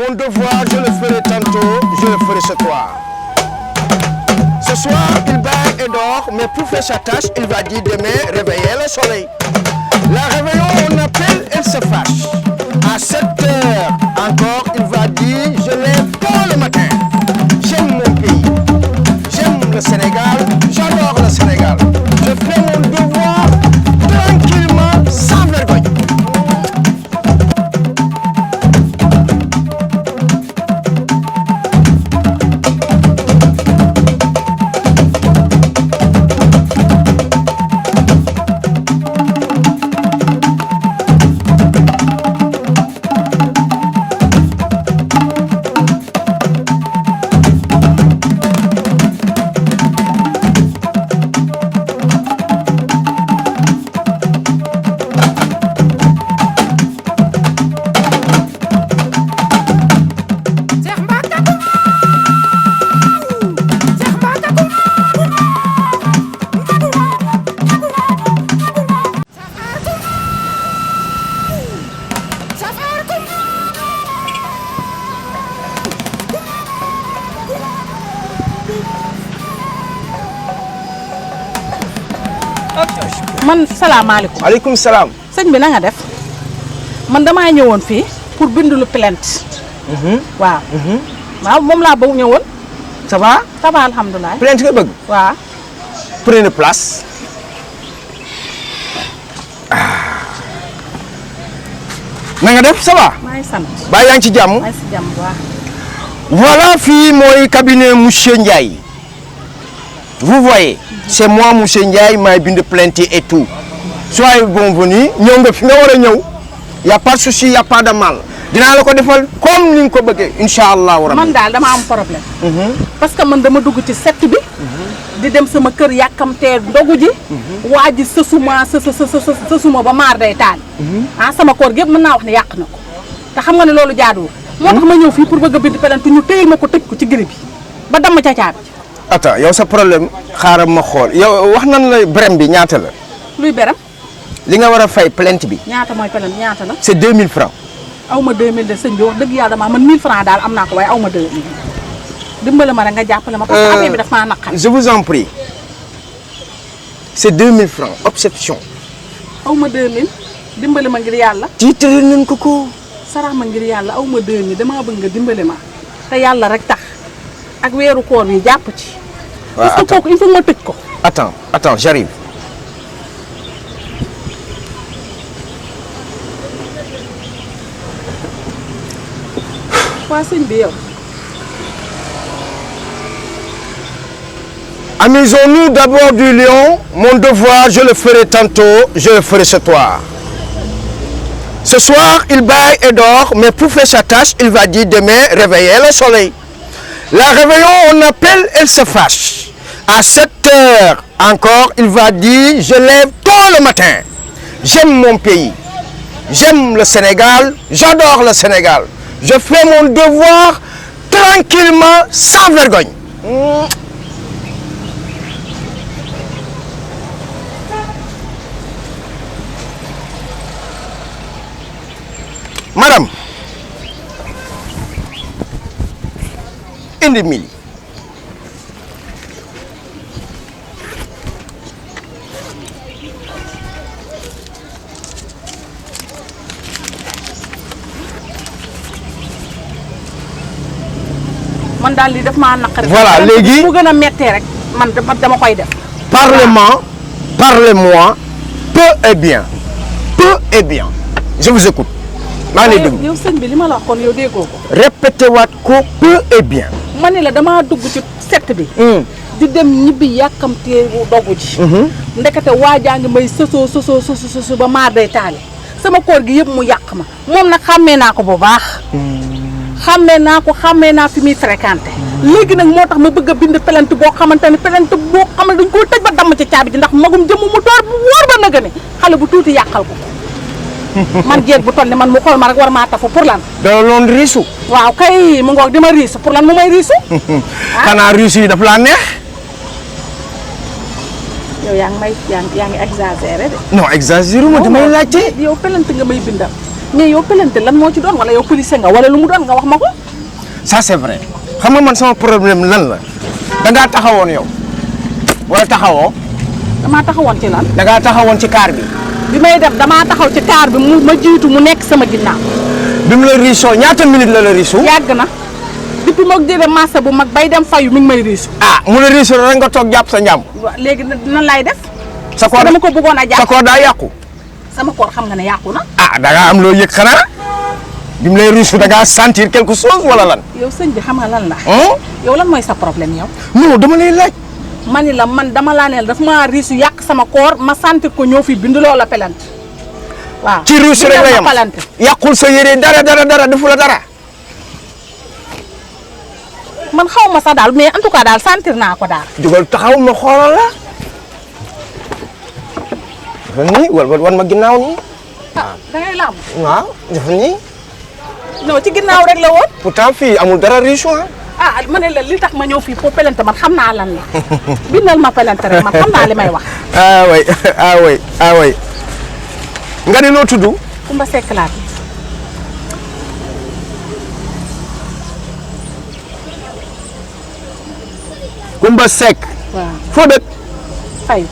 Mon devoir, je le ferai tantôt, je le ferai ce soir. Ce soir, il baille et dort, mais pour faire sa tâche, il va dire demain, réveiller le soleil. La réveillon, on appelle, elle se fâche. À 7 heures encore, il va dire, je lève tôt le matin. J'aime mon pays, j'aime le Sénégal, j'adore le Sénégal. Je fais mon devoir tranquillement, sans vergogne. man salaamaaleykum. Aleykum salaam. sëñ bi na nga def man damaa ñëwoon fii pour bindu lu plainte. waaw. waaw moom laa bëgg ñëwoon. Ça va? Ça va alhamdulilah. Plainte nga bëgg? waaw. Prenez place. Na nga def ça va? maa ngi sant. Ba yaa ngi ci jàmm? maa ngi si jàmm bu baax. Voilà fii mooy cabinet monsieur Ndiaye. Vous voyez, c'est moi monsieur Ndiaye maay bind plainte et tout. Soyez bienvenus. ñëw nga fi nga war a ñëw. Y a pas de souci, y a pas de mal. dinaa la ko defal comme ni nga ko bëggee incha allahu rabbi. man daal dama am problème. parce que man dama dugg ci set bi. di dem sama kër yàkkamtee ndogu ji. waa ji sësuma ba maar day taal. ah sama koor gi yëpp mën naa wax ne yàq na ko. te xam nga ne loolu jaaduwul. moo tax ma ñëw fii pour bëgg a bind plainte ñu téyel ma ko tëj ko ci giri bi ba damm ca caabi. attends yow sa problème xaaral ma xool yow wax nan la brem bi ñaata la. luy beram. li nga war a fay plainte bi. ñaata mooy plainte ñaata la. c'est 2000 francs. aw ma 2000 de sëñ bi wax dëgg yàlla man 1000 francs daal am naa ko waaye aw ma 2000. dimbale ma rek nga jàppale ma. parce que affaire bi daf maa naqari. je vous en prie. c'est 2000 francs exception. aw ma 2000 dimbale ma ngir yàlla. tiitale nañ ko ko. sarax ma ngir yàlla aw ma 2000 damaa bëgg nga dimbale ma te yàlla rek tax ak weeru koor yi jàpp ci. waaw parce que kooku il faut ma tëj ko. attends j'arrive. waa sëñ bi yow. Amusons-nous d'abord du lion. Mon devoir, je le ferai tantôt, je le ferai ce soir. Ce soir, il baille et dort, mais pour faire sa tâche, il va dire demain, réveiller le soleil. La réveillon, on appelle, elle se fâche. À 7 heures encore, il va dire, je lève tôt le matin. J'aime mon pays, j'aime le Sénégal, j'adore le Sénégal. Je fais mon devoir tranquillement, sans vergogne. Madame, indi mili. man daal lii daf maa naqari. Voilà léegi mu gën a méttee rek man dama koy def. Parlez-moi peu et bien. Peu et bien. Je vous écoute. maa ngi lay déglu yow sëñ bi li ma la wax kon yow déggoo ko. répété waat ko peu et bien. ma ne la damaa dugg ci set bi. di dem ñibbi yàkkamtee dogu ji. ndekete waajaa ngi may sësoo ba maar day taale sama koor gi yëpp mu yàq ma moom nag xàmmee naa ko bu baax. xàmmee naa fi muy fréquenté. léegi nag moo tax ma bëgg a bind plainte boo xamante ne plainte boo xam ne dañ koo tëj ba damm ci caabi ji ndax magum jëmm mu door bu wóor ba nëgë ne xale bu tuuti yàqal ko. man jeeg bu toll ne man mu xool ma rek war maa tafu pour lan. doo loon riisu. waaw kay mu ngoog di ma riisu pour lan mu may riisu. xanaa riisu yi daf laa neex. yow yaa ngi exagéré de. non exagéré ma damay laajte. yow plainte nga may bindal mais yow pelante lan moo ci doon wala yow policier nga wala lu mu doon nga wax ma ko. ça c'est vrai xam nga man sama problème lan la da ngaa taxawoon yow wala taxawoo. damaa taxawoon ci lan. da ngaa taxawoon ci kaar bi. bi may def damaa taxaw ci kaar bi mu ma jiitu mu nekk sama ginnaaw. bi mu la riisoo ñaata minute la riisu. yàgg na depuis ma jëlee marché bu mag bay dem fayu mi ngi may riisu. ah mu la riisu rek nga toog jàpp sa njàmm. waaw léegi nan laay def. sa koor dama ko bëggoon a jàpp sa koor daa yàqu. sama koor xam nga ne yàqu na. ah da ngaa am loo yëg xanaa bi mu lay riisu da ngaa sentir quelque chose wala lan. yow sëñ bi xam nga lan la. yow lan mooy sa problème yow. non dama lay laaj. ma ni la man dama laa ne daf maa riisu yàq sama koor ma sentir ko ñëw fii bind loola pelante. waaw ci riisu rek la yem yàqul sa yére dara defu la dara. man xaw ma sax daal mais en tout cas daal sentir naa ko daal. jógal taxaw ma xoolal la. dafa nii wan ma ginnaaw nii. ah da ngay lamb. waaw dafa nii. non ci ginnaaw rek la woon. pourtant fii amul dara riisu ah ma ne la li tax ma ñëw fii pour pelante man xam naa lan la. bindal ma pelante rek man xam naa li may wax. ah oui nga ne noo tudd. Kumba Seck laa tudd. Kumba Seck. waaw foo dëkk. Fayu.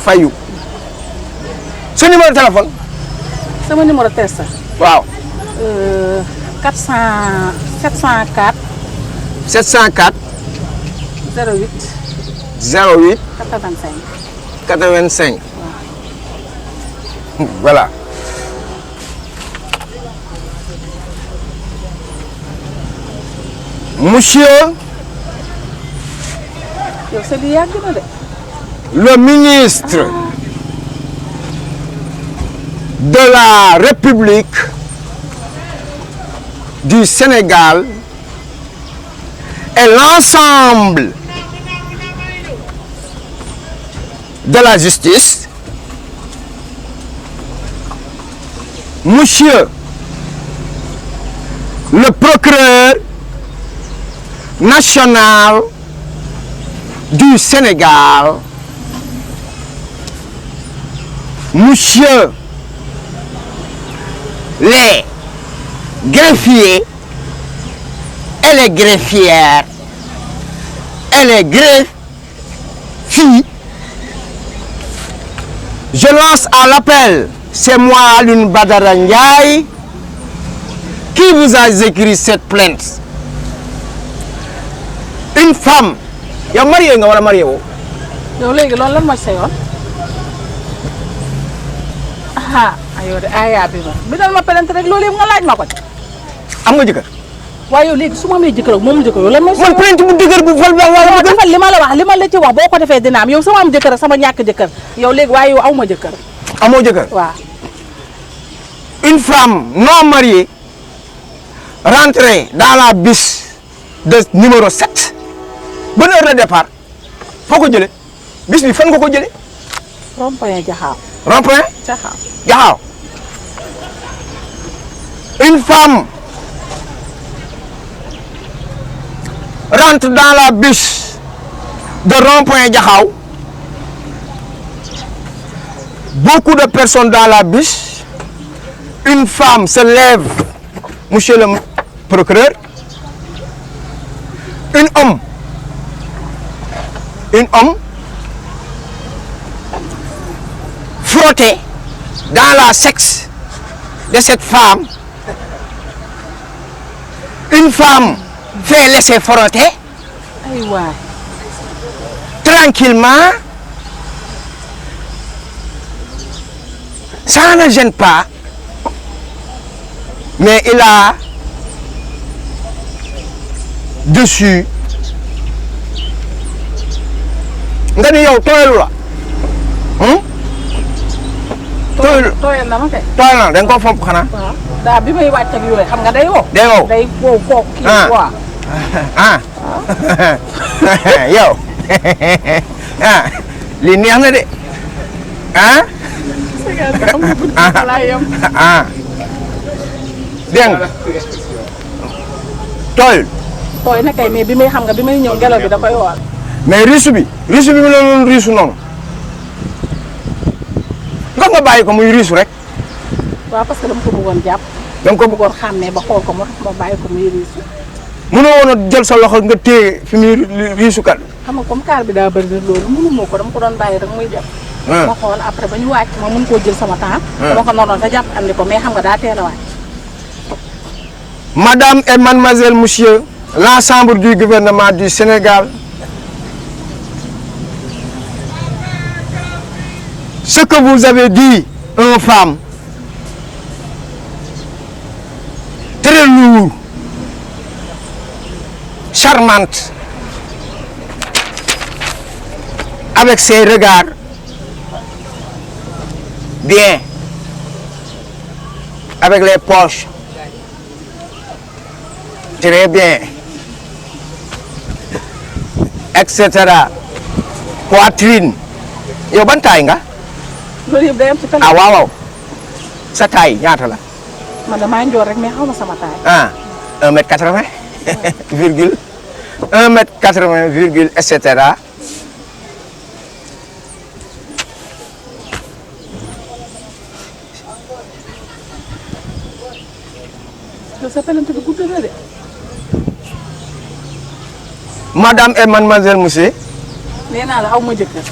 Fayu. sa numéro téléphone. sama numéro téléphone. waaw. 400 704. 704. 08. 08. 85. 85. voilà. Monsieur yow sa lii yàgg na de. le ministre de la République du Sénégal et l'ensemble de la justice, Monsieur le procureur national du Sénégal, Monsieur les greffiers et les greffières et les greffiers, je lance à l'appel, c'est moi Alioune Badara Ndiaye qui vous a écrit cette plainte. Une femme. yow marié nga wala marié woo. yow léegi loolu lan mooy sa yoon. aywa de aya bi ma dal ma pelante rek loolu yëpp nga laaj ma ko. am nga jëkkër. waaye yow léegi su ma amee jëkkër ak moom jëkkër yow lan mooy. man plainte bu dëgër bu fal ba wala defal li ma la wax li ma la ci wax boo ko defee dina am yow sama am jëkkër ak sama ñàkk jëkkër yow léegi waaye yow aw ma jëkkër. amoo jëkkër. waaw. Une femme non mariée rentrée dans la bus de numéro 7. Bonne heure de départ. Foo ko jëlee bis bi fan nga ko jëlee. rond-point Jaxaaw. Rond-point Jaxaaw. Jaxaaw. Une femme rentre dans la bus de rond-point Jaxaaw. Beaucoup de personnes dans la bus. Une femme se lève, monsieur le procureur. Un homme frotté dans la sexe de cette femme. Une femme fait laisser frotter ay waay. tranquillement. Ça ne gêne pas, mais il a dessus. nga ni yow tooyalu la. tooyal na ma kay. tooyal na da nga koo fomp xanaa. waaw daa bi may wàcc ak yooyu xam nga day woo. day wow day wow kooku kii waaw. yow lii neex na de dégg nga tooyul. tooy na kay mais bi may xam nga bi may ñëw ngelaw bi da koy wool. mais riche bi mu la doon riche noonu nga nga bàyyi ko muy riisu rek. waaw parce que dama ko bëggoon jàpp. dama ko bëggoon xàmmee ba xool ko moo tax ma bàyyi ko muy riisu. mënoo woon a jël sa loxo nga téye fi muy riisu kat. xam nga comme kaar bi daa bëri loolu mënu moo ko dama ko doon bàyyi rek muy dem. ma xool après ba ñu wàcc ma mën koo jël sama temps. dama ko noonu sa jàpp andi ko mais xam nga daa teel a wàcc. Madame et mademoiselle, monsieur, l'ensemble du gouvernement du Sénégal, ce que vous avez dit, une femme très lourde, charmante, avec ses regards, bien, avec les poches, très bien, etc. Poitrine. Yow ban taay nga. loolu yëpp day am ci tali. ah waaw waaw sa taay ñaata la. man damaa njool rek mais xaw ma sama taay. ah 1m80 virgule 1m80 virgule et cetera. yow sa pelante bi gudd na de. Madame et mademoiselle, monsieur. nee naa la aw ma jëkkër.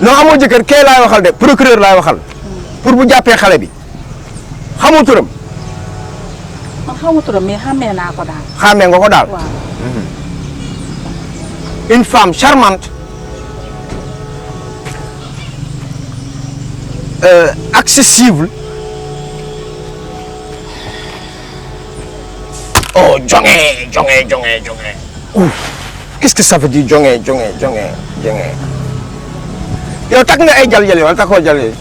non amoo jëkkër kee laay waxal de procureur laay waxal. pour bu jàppee xale bi xamoo turam. man xaw ma turam mais xàmmee naa ko daal. xàmmee nga ko daal. waaw. une femme charmante, accessible. Oh, jonge. Ouf. Qu'est-ce que ça veut dire jonge. Yow takk nga ay jal-jal wala takkoo jal-jal.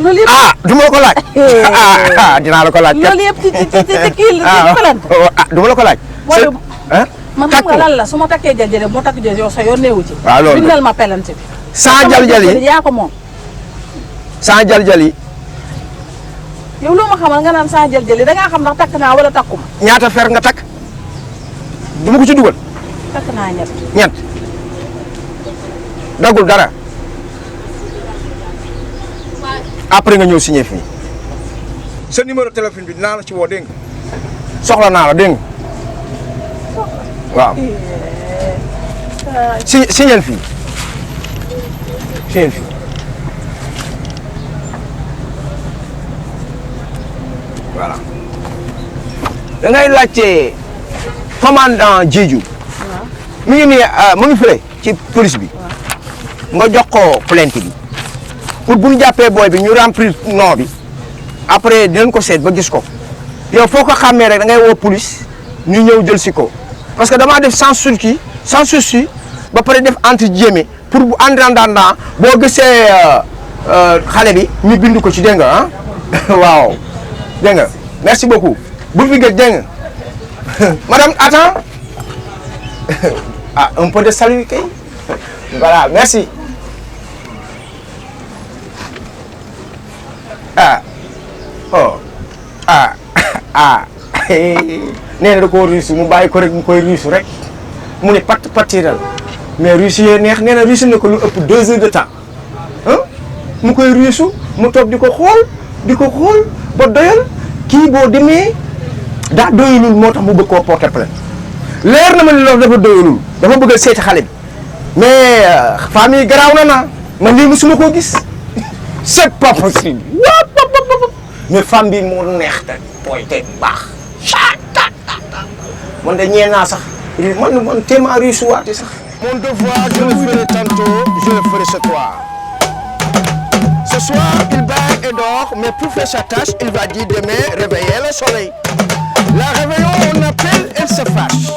loolu yëpp. du ma la ko laaj. dinaa la ko laaj. loolu yëpp ci kii la pelante. du ma la ko laaj. man xam nga lan la su ma takkee jal-jal moo takk jal yow sa yoon neewu ci. waaw loolu bindal ma pelante bi. sans jal-jal yi yaa ko moom. sans jal-jal yi. yow loo ma xamal nga naan sans jal-jal yi da ngaa xam ndax takk naa wala takkuma. ñaata fer nga takk. du ma ko ci dugal. takk naa ñett. ñett. dagul dara. après nga ñëw signé fii. sa numéro téléphone bi dinaa la ci woo dégg nga. soxla naa la dégg nga. waaw. signé fii. signé fii. voilà. da ngay laajte commandant Diédhiou. mi ngi nii mu ngi fële ci police bi. nga jox ko plainte bi. pour bu ñu jàppee booy bi ñu remplir nom bi après dinañ ko seet ba gis ko yow foo ko xàmmee rek da ngay woo police ñu ñëw jël si ko parce que damaa def sans souci ba pare def entre guillemets pour bu àndandaan boo gisee xale bi ñu bind ko ci dégg nga waaw dégg nga merci beaucoup bu fi gëj dégg nga madame attends un peu de salut kay voilà merci. nee na da koo riisu mu bàyyi ko rek mu koy riisu rek mu ne patiral mais riisu yee neex nee na riisu na ko lu ëpp 2 heures de temps mu koy riisu mu toog di ko xool ba doyal kii boo demee daa doyalul moo tax mu bëgg koo porter plainte leer na ma ni loolu dafa doyalul dafa bëgg a seeti xale bi mais famille garaaw na man lii musuma koo gis c'est pas possible mais femme bi moo neex te booy te baax man de ñee naa sax man téeméer riisu waate sax. Mon devoir je le ferai tantôt, je le ferai ce soir. Ce soir il baille et dort mais pour faire sa tâche il va dire demain réveiller le soleil. La réveillon on appelle elle se fâche.